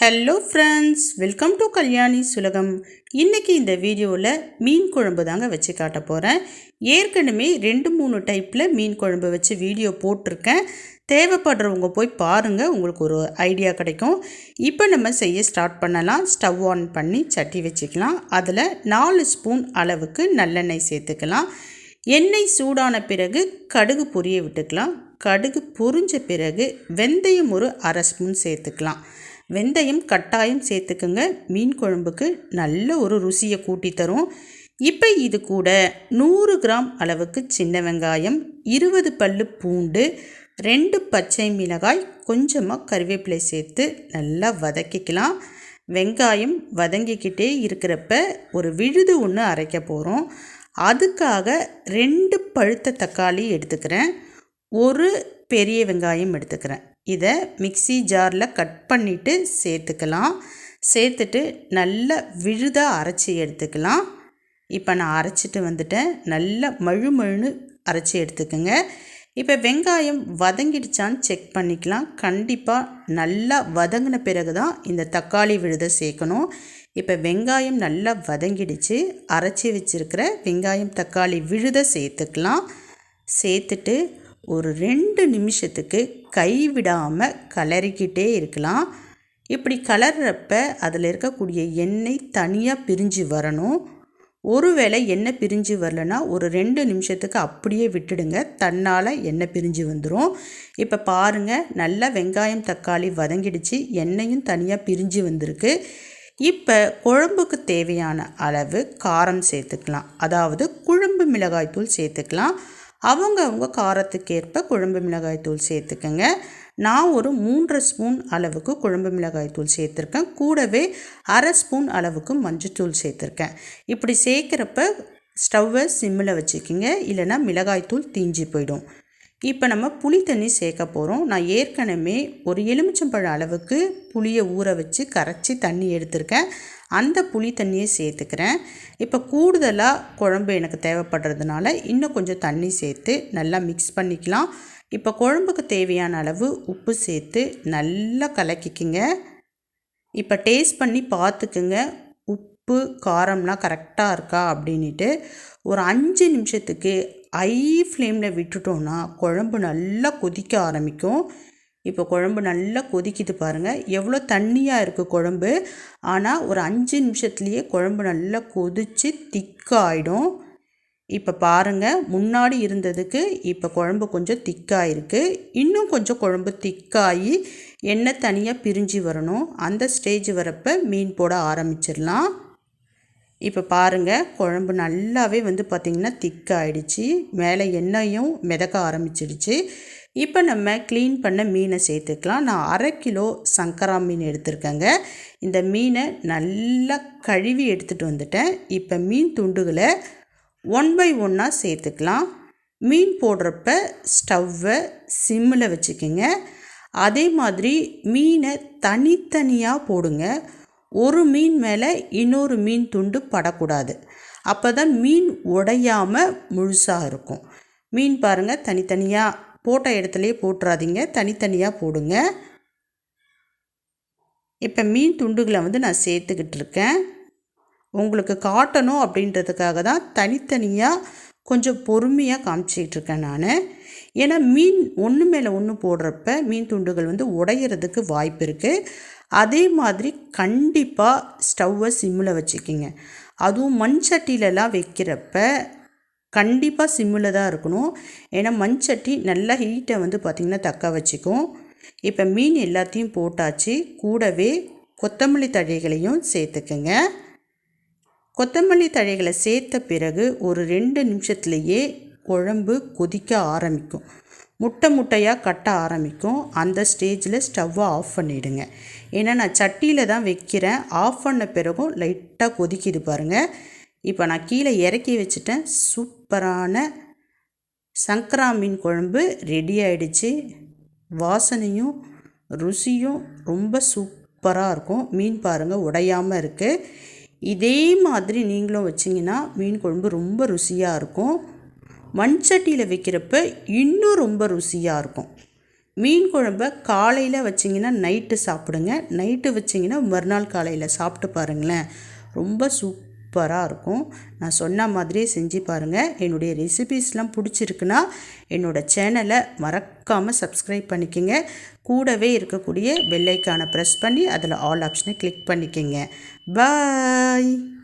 Hello friends, welcome to Kalyani சுலகம். இன்றைக்கி இந்த வீடியோவில் மீன் குழம்பு தாங்க வச்சு காட்ட போகிறேன். ஏற்கனவே 2-3 டைப்பில் மீன் குழம்பு வச்சு வீடியோ போட்டிருக்கேன். தேவைப்படுறவங்க போய் பாருங்கள், உங்களுக்கு ஒரு ஐடியா கிடைக்கும். இப்போ நம்ம செய்ய ஸ்டார்ட் பண்ணலாம். ஸ்டவ் ஆன் பண்ணி சட்டி வச்சுக்கலாம். அதில் 4 ஸ்பூன் அளவுக்கு நல்லெண்ணெய் சேர்த்துக்கலாம். எண்ணெய் சூடான பிறகு கடுகு பொரிய விட்டுக்கலாம். கடுகு பொரிஞ்ச பிறகு வெந்தயம் ஒரு 1/2 ஸ்பூன் சேர்த்துக்கலாம். வெந்தயம் கட்டாயம் சேர்த்துக்குங்க, மீன் குழம்புக்கு நல்ல ஒரு ருசியை கூட்டி தரும். இப்போ இது கூட 100 கிராம் அளவுக்கு சின்ன வெங்காயம், 20 பல்லு பூண்டு, 2 பச்சை மிளகாய், கொஞ்சமாக கருவேப்பிலை சேர்த்து நல்லா வதக்கிக்கலாம். வெங்காயம் வதங்கிக்கிட்டே இருக்கிறப்ப ஒரு விழுது ஒன்று அரைக்க போகிறோம். அதுக்காக 2 பழுத்த தக்காளி எடுத்துக்கிறேன், ஒரு பெரிய வெங்காயம் எடுத்துக்கிறேன். இதை மிக்ஸி ஜாரில் கட் பண்ணிவிட்டு சேர்த்துக்கலாம். சேர்த்துட்டு நல்லா விழுதாக அரைச்சி எடுத்துக்கலாம். இப்போ நான் அரைச்சிட்டு வந்துட்டேன். நல்லா மழுமழுன்னு அரைச்சி எடுத்துக்கோங்க. இப்போ வெங்காயம் வதங்கிடுச்சான்னு செக் பண்ணிக்கலாம். கண்டிப்பாக நல்லா வதங்கின பிறகு தான் இந்த தக்காளி விழுதை சேர்க்கணும். இப்போ வெங்காயம் நல்லா வதங்கிடுச்சு. அரைச்சி வச்சுருக்கிற வெங்காயம் தக்காளி விழுதை சேர்த்துக்கலாம். சேர்த்துட்டு ஒரு 2 நிமிஷத்துக்கு கைவிடாமல் கலரிக்கிட்டே இருக்கலாம். இப்படி கலர்றப்ப அதில் இருக்கக்கூடிய எண்ணெய் தனியாக பிரிஞ்சு வரணும். ஒருவேளை எண்ணெய் பிரிஞ்சு வரலைன்னா ஒரு 2 நிமிஷத்துக்கு அப்படியே விட்டுடுங்க, தன்னால் எண்ணெய் பிரிஞ்சு வந்துடும். இப்போ பாருங்கள், நல்லா வெங்காயம் தக்காளி வதங்கிடுச்சு, எண்ணெயும் தனியாக பிரிஞ்சு வந்திருக்கு. இப்போ குழம்புக்கு தேவையான அளவு காரம் சேர்த்துக்கலாம். அதாவது குழம்பு மிளகாய்த்தூள் சேர்த்துக்கலாம். அவங்க காரத்துக்கேற்ப குழம்பு மிளகாய்த்தூள் சேர்த்துக்கங்க. நான் ஒரு 3 ஸ்பூன் அளவுக்கு குழம்பு மிளகாய்த்தூள் சேர்த்துருக்கேன். கூடவே 1/2 ஸ்பூன் அளவுக்கு மஞ்சத்தூள் சேர்த்துருக்கேன். இப்படி சேர்க்குறப்ப ஸ்டவ்வை சிம்மில் வச்சுக்கிங்க, இல்லைன்னா மிளகாய்த்தூள் தீஞ்சி போயிடும். இப்போ நம்ம புளி தண்ணி சேர்க்க போகிறோம். நான் ஏற்கனவே ஒரு எலுமிச்சம்பழம் அளவுக்கு புளியை ஊற வச்சு கரைச்சி தண்ணி எடுத்திருக்கேன். அந்த புளி தண்ணியை சேர்த்துக்கிறேன். இப்போ கூடுதலாக குழம்பு எனக்கு தேவைப்படுறதுனால இன்னும் கொஞ்சம் தண்ணி சேர்த்து நல்லா மிக்ஸ் பண்ணிக்கலாம். இப்போ குழம்புக்கு தேவையான அளவு உப்பு சேர்த்து நல்லா கலக்கிக்குங்க. இப்போ டேஸ்ட் பண்ணி பார்த்துக்குங்க, உப்பு காரம்லாம் கரெக்டாக இருக்கா அப்படின்ட்டு. ஒரு 5 நிமிஷத்துக்கு ஹை ஃப்ளேமில் விட்டுட்டோன்னா குழம்பு நல்லா கொதிக்க ஆரம்பிக்கும். இப்போ குழம்பு நல்லா கொதிக்குது பாருங்கள், எவ்வளோ தண்ணியாக இருக்குது குழம்பு. ஆனால் ஒரு 5 நிமிஷத்துலேயே குழம்பு நல்லா கொதித்து திக்காகிடும். இப்போ பாருங்கள், முன்னாடி இருந்ததுக்கு இப்போ குழம்பு கொஞ்சம் திக்காக இருக்குது. இன்னும் கொஞ்சம் குழம்பு திக்காகி எண்ணெய் தனியாக பிரிஞ்சு வரணும். அந்த ஸ்டேஜ் வரப்போ மீன் போட ஆரம்பிச்சிடலாம். இப்போ பாருங்கள், குழம்பு நல்லாவே பார்த்திங்கன்னா திக்காகிடுச்சு, மேலே எண்ணெயும் மிதக்க ஆரம்பிச்சிடுச்சு. இப்போ நம்ம க்ளீன் பண்ண மீனை சேர்த்துக்கலாம். நான் 1/2 கிலோ சங்கரா மீன் எடுத்துருக்கேங்க. இந்த மீனை நல்லா கழுவி எடுத்துகிட்டு வந்துட்டேன். இப்போ மீன் துண்டுகளை 1 பை 1 சேர்த்துக்கலாம். மீன் போடுறப்ப ஸ்டவ்வை சிம்மில் வச்சுக்கோங்க. அதே மாதிரி மீனை தனித்தனியாக போடுங்க. ஒரு மீன் மேலே இன்னொரு மீன் துண்டு படக்கூடாது. அப்போ தான் மீன் உடையாமல் முழுசாக இருக்கும். மீன் பாருங்கள், தனித்தனியாக போட்ட இடத்துலையே போட்டுறாதீங்க, தனித்தனியாக போடுங்க. இப்போ மீன் துண்டுகளை நான் சேர்த்துக்கிட்டு இருக்கேன். உங்களுக்கு காட்டணும் அப்படின்றதுக்காக தான் தனித்தனியாக கொஞ்சம் பொறுமையாக காமிச்சிக்கிட்டு இருக்கேன் நான். ஏன்னா மீன் ஒன்று மேலே ஒன்று போடுறப்ப மீன் துண்டுகள் உடையிறதுக்கு வாய்ப்பு இருக்குது. அதே மாதிரி கண்டிப்பாக ஸ்டவ்வை சிம்மில் வச்சுக்கிங்க. அதுவும் மண் சட்டிலலாம் வைக்கிறப்ப கண்டிப்பாக சிம்மில் தான் இருக்கணும். ஏன்னா மண் சட்டி நல்லா ஹீட்டை பார்த்திங்கன்னா தக்க வச்சுக்கும். இப்போ மீன் எல்லாத்தையும் போட்டாச்சு. கூடவே கொத்தமல்லி தழைகளையும் சேர்த்துக்குங்க. கொத்தமல்லி தழைகளை சேர்த்த பிறகு ஒரு 2 நிமிஷத்துலேயே குழம்பு கொதிக்க ஆரம்பிக்கும், முட்டையாக கட்ட ஆரம்பிக்கும். அந்த ஸ்டேஜில் ஸ்டவ்வை ஆஃப் பண்ணிவிடுங்க. ஏன்னா நான் சட்டியில் தான் வைக்கிறேன். ஆஃப் பண்ண பிறகும் லைட்டாக கொதிக்கிது பாருங்கள். இப்போ நான் கீழே இறக்கி வச்சுட்டேன். சூப்பரான சங்கரா மீன் குழம்பு ரெடி ஆகிடுச்சு. வாசனையும் ருசியும் ரொம்ப சூப்பராக இருக்கும். மீன் பாருங்கள், உடையாமல் இருக்குது. இதே மாதிரி நீங்களும் வச்சிங்கன்னா மீன் குழம்பு ரொம்ப ருசியாக இருக்கும். மண் சட்டியில் வைக்கிறப்ப இன்னும் ரொம்ப ருசியாக இருக்கும். மீன் குழம்பை காலையில் வச்சிங்கன்னா நைட்டு சாப்பிடுங்க, நைட்டு வச்சிங்கன்னா மறுநாள் காலையில் சாப்பிட்டு பாருங்களேன். ரொம்ப சூப்பராக இருக்கும். நான் சொன்ன மாதிரியே செஞ்சு பாருங்கள். என்னுடைய ரெசிபீஸ்லாம் பிடிச்சிருக்குன்னா என்னோடய சேனலை மறக்காமல் சப்ஸ்கிரைப் பண்ணிக்கோங்க. கூடவே இருக்கக்கூடிய பெல் ஐக்கானை ப்ரெஸ் பண்ணி அதில் ஆல் ஆப்ஷனை கிளிக் பண்ணிக்கோங்க. பாய்.